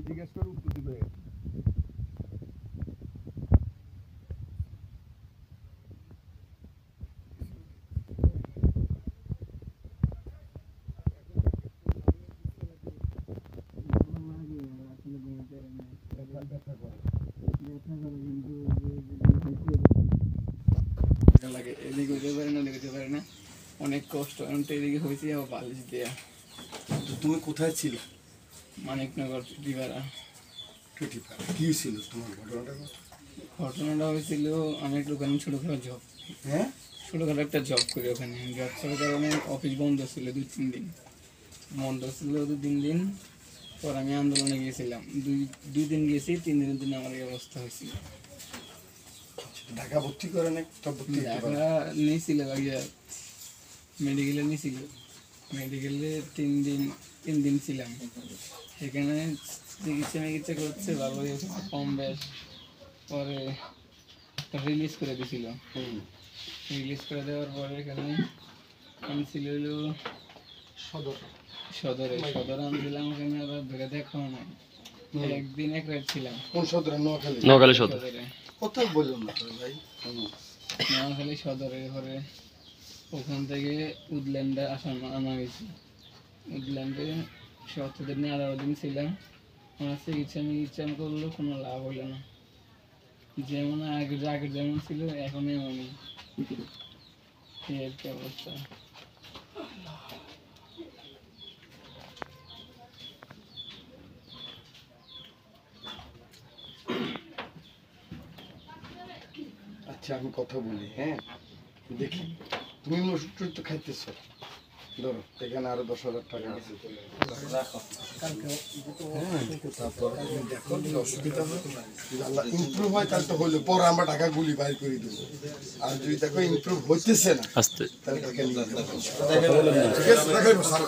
জিজ্ঞেস করে উত্তর দিবে। লাগে এদিকে উঠতে পারে না, দেখতে পারে না, অনেক কষ্ট। এখন তো এদিকে হয়েছে আবার বালিশ দেয়া। তো তুমি কোথায় ছিলে? মানিকনগর টিভারা। কি ছিল তোমার ঘটনাটা? ঘটনাটা হয়েছিল, আমি একটু ওখানে ছোটোখাটো জব, হ্যাঁ, ছোটোখাটো একটা জব করি ওখানে। জব করার কারণে অফিস বন্ধ ছিল 2-3 দিন, বন্ধ ছিল 2-3 দিন। পর আমি আন্দোলনে গিয়েছিলাম, দুই দিন গেছি, 3 দিনের দিন আমার এই অবস্থা হয়েছিল। ঢাকা ভর্তি করে না? ঢাকা নিয়েছিল আগে, মেডিকেলে নিয়েছিল। মেডিকেলে 3 দিন ছিলাম সেখানে। চিকিৎসা করছে, ভালো হয়েছে, কম বেশ। পরে রিলিজ করে দিয়েছিল। রিলিজ করে দেওয়ার পরে এখানে আমি ছিল হলো সদরে আনছিলাম। ওখানে আবার ধরে দেখাও নাই, একদিন এক রাত ছিলাম। কোন সদরে? নোয়াখালী সদর। সদরে, কথা বললাম না ভাই। নোয়াখালী সদরে। পরে ওখান থেকে উডল্যান্ডে আনা হয়েছে। উডল্যান্ডে 17 দিন 18 দিন ছিলাম। আমার চিকিৎসা করলেও কোনো লাভ হলো না। যেমন আগে যেমন ছিল এখন এমনই, এই একটা অবস্থা। আচ্ছা আমি কথা বলি, হ্যাঁ দেখি তুমি ওষুধ তো খাইতেছ, ধরো এখানে আরো 10,000 টাকা আছে। হ্যাঁ, তারপর দেখো যদি অসুবিধা হয়, যদি আল্লাহ ইমপ্রুভ হয় তাহলে তো হলো, পরে আমরা টাকা গুলি বাইর করে দেবো। আর যদি দেখো ইমপ্রুভ হইতেছে না আস্তে তাহলে টাকা নিয়ে যাবো। ঠিক আছে, দেখাইবো স্যার।